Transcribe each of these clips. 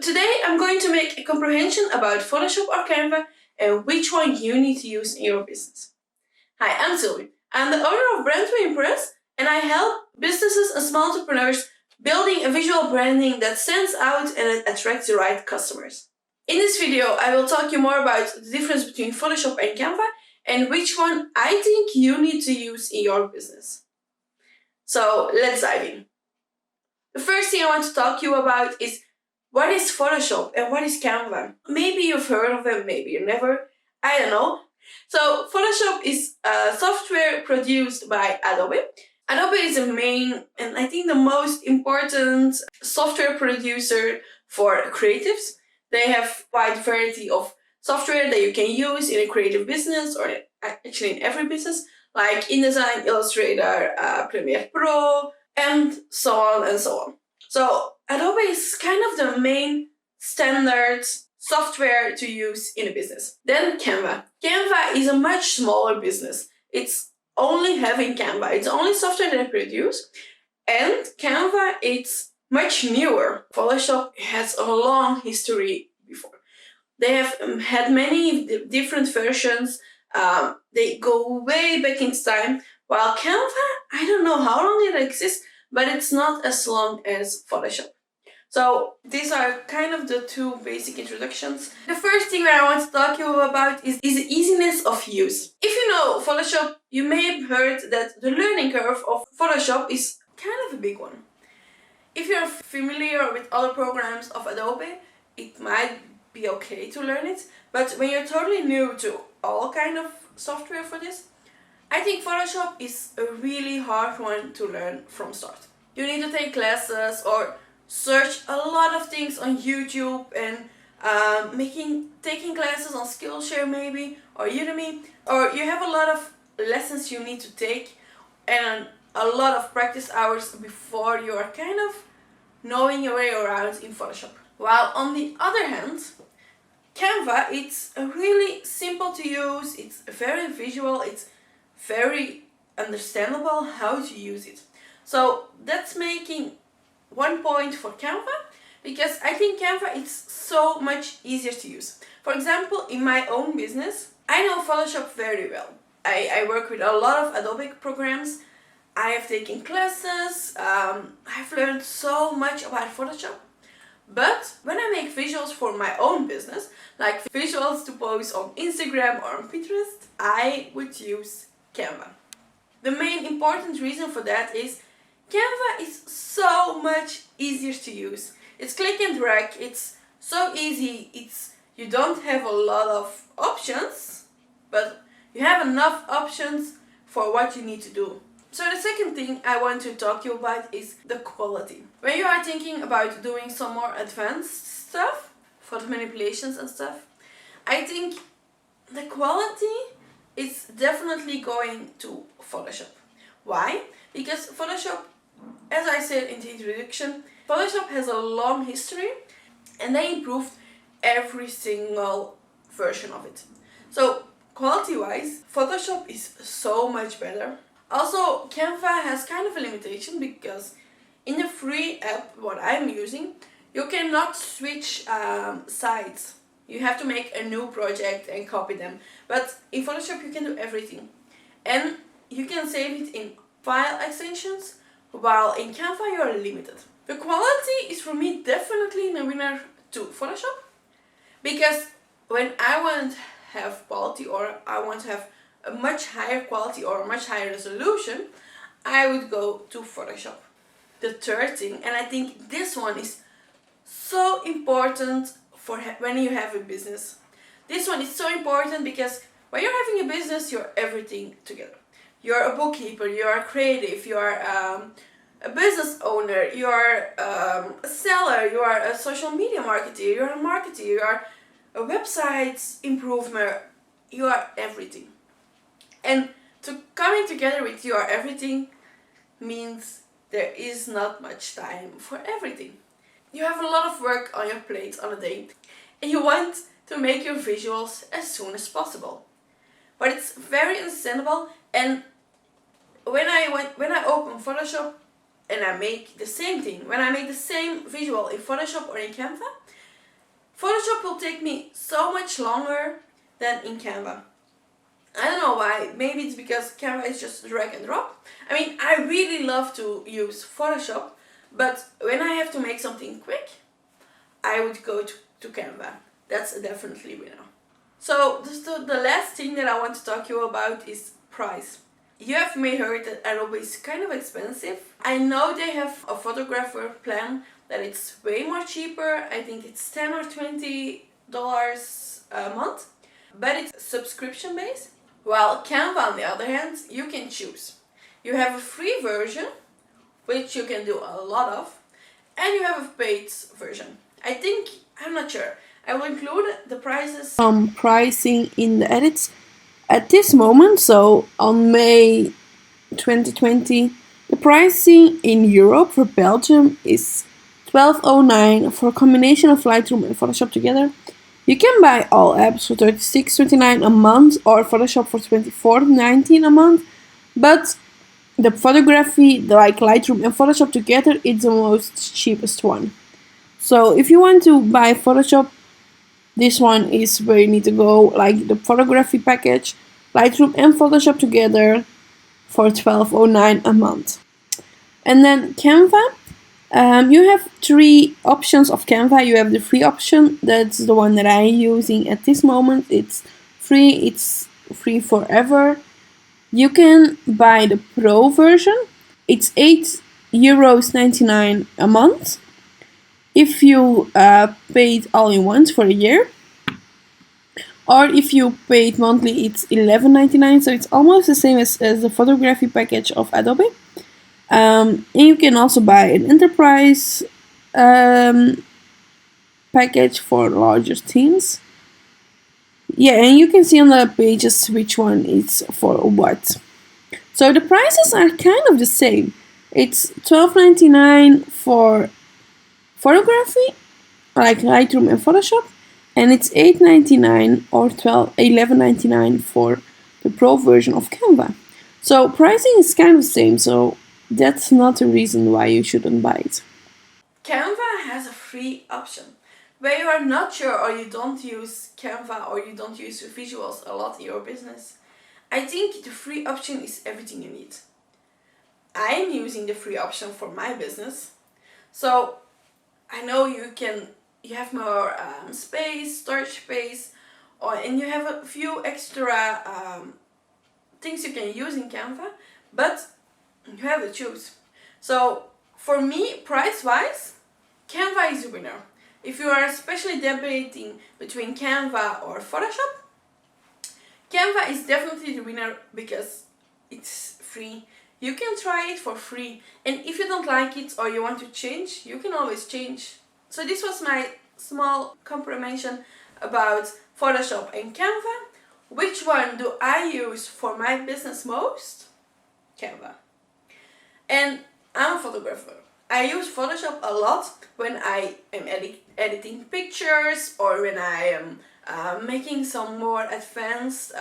Today I'm going to make a comprehension about Photoshop or Canva and which one you need to use in your business. Hi, I'm Sylvie. I'm the owner of Brand to Impress, and I help businesses and small entrepreneurs building a visual branding that stands out and attracts the right customers. In this video, I will talk you more about the difference between Photoshop and Canva and which one I think you need to use in your business. So let's dive in. The first thing I want to talk to you about is what is Photoshop and what is Canva? Maybe you've heard of them, maybe you never. I don't know. So Photoshop is a software produced by Adobe. Adobe is the main and I think the most important software producer for creatives. They have quite a variety of software that you can use in a creative business or actually in every business, like InDesign, Illustrator, Premiere Pro, and so on and so on. So Adobe is kind of the main standard software to use in a business. Then Canva. Canva is a much smaller business. It's only having Canva. It's the only software that I produce. And Canva, it's much newer. Photoshop has a long history before. They have had many different versions. They go way back in time. While Canva, I don't know how long it exists, but it's not as long as Photoshop. So these are kind of the two basic introductions. The first thing that I want to talk to you about is the easiness of use. If you know Photoshop, you may have heard that the learning curve of Photoshop is kind of a big one. If you're familiar with other programs of Adobe, it might be okay to learn it. But when you're totally new to all kind of software for this, I think Photoshop is a really hard one to learn from start. You need to take classes or search a lot of things on YouTube and taking classes on Skillshare maybe or Udemy, or you have a lot of lessons you need to take and a lot of practice hours before you are kind of knowing your way around in Photoshop. While on the other hand, Canva, it's really simple to use, it's very visual, it's very understandable how to use it. So that's making 1 point for Canva, because I think Canva is so much easier to use. For example, in my own business, I know Photoshop very well. I work with a lot of Adobe programs. I have taken classes, I've learned so much about Photoshop. But when I make visuals for my own business, like visuals to post on Instagram or on Pinterest, I would use Canva. The main important reason for that is Canva is so much easier to use. It's click and drag, it's so easy, you don't have a lot of options, but you have enough options for what you need to do. So the second thing I want to talk to you about is the quality. When you are thinking about doing some more advanced stuff, photo manipulations and stuff, I think the quality is definitely going to Photoshop. Why? Because Photoshop, as I said in the introduction, Photoshop has a long history and they improved every single version of it. So quality-wise, Photoshop is so much better. Also, Canva has kind of a limitation because in the free app, what I'm using, you cannot switch sides. You have to make a new project and copy them. But in Photoshop, you can do everything. And you can save it in file extensions, while in Canva, you are limited. The quality is for me definitely the winner to Photoshop, because when I want to have quality or I want to have a much higher quality or a much higher resolution, I would go to Photoshop. The third thing, and I think this one is so important for when you have a business. This one is so important because when you're having a business, you're everything together. You're a bookkeeper, you're creative, you're a business owner, you're a seller, you are a social media marketer, you're a marketer, you are a website improver, you are everything. And coming together with you are everything means there is not much time for everything. You have a lot of work on your plate on a day and you want to make your visuals as soon as possible. But it's very understandable, and when I open Photoshop and I make the same thing, when I make the same visual in Photoshop or in Canva, Photoshop will take me so much longer than in Canva. I don't know why. Maybe it's because Canva is just drag and drop. I mean, I really love to use Photoshop, but when I have to make something quick, I would go to Canva. That's definitely winner. So the last thing that I want to talk to you about is price. You have may heard that Adobe is kind of expensive. I know they have a photographer plan that it's way more cheaper. I think it's $10 or $20 a month, but it's subscription based. While Canva, on the other hand, you can choose. You have a free version, which you can do a lot of, and you have a paid version. I'm not sure. I will include the prices. Pricing in the edits at this moment, so on May 2020, the pricing in Europe for Belgium is $12.09 for a combination of Lightroom and Photoshop together. You can buy all apps for $36.29 a month or Photoshop for $24.19 a month, but the photography, like Lightroom and Photoshop together, it's the most cheapest one. So if you want to buy Photoshop, this one is where you need to go, like the photography package, Lightroom and Photoshop together for $12.09 a month. And then Canva, you have three options of Canva. You have the free option, that's the one that I'm using at this moment. It's free forever. You can buy the Pro version. It's €8.99 a month. If you paid all in once for a year, or if you paid monthly, it's $11.99. So it's almost the same as the photography package of Adobe. And you can also buy an enterprise package for larger teams. Yeah, and you can see on the pages which one is for what. So the prices are kind of the same. It's $12.99 for photography, like Lightroom and Photoshop, and it's $8.99 or $11.99 for the Pro version of Canva. So pricing is kind of the same, so that's not a reason why you shouldn't buy it. Canva has a free option where you are not sure or you don't use Canva or you don't use visuals a lot in your business. I think the free option is everything you need. I'm using the free option for my business, so I know you have more storage space, and you have a few extra things you can use in Canva, but you have to choose. So for me, price-wise, Canva is the winner. If you are especially debating between Canva or Photoshop, Canva is definitely the winner because it's free. You can try it for free, and if you don't like it or you want to change, you can always change. So this was my small comprehension about Photoshop and Canva. Which one do I use for my business most? Canva. And I'm a photographer. I use Photoshop a lot when I am editing pictures or when I am making some more advanced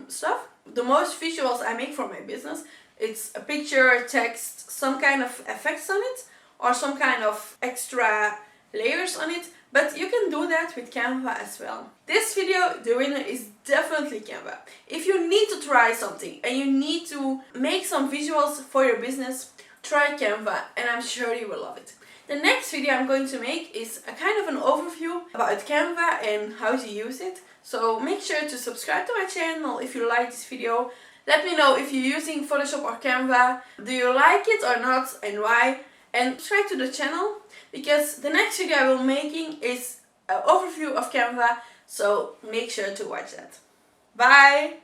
stuff. The most visuals I make for my business, it's a picture, text, some kind of effects on it, or some kind of extra layers on it, but you can do that with Canva as well. This video, the winner is definitely Canva. If you need to try something and you need to make some visuals for your business, try Canva and I'm sure you will love it. The next video I'm going to make is a kind of an overview about Canva and how to use it. So make sure to subscribe to my channel if you like this video. Let me know if you're using Photoshop or Canva. Do you like it or not and why? And subscribe to the channel because the next video I will be making is an overview of Canva. So make sure to watch that. Bye!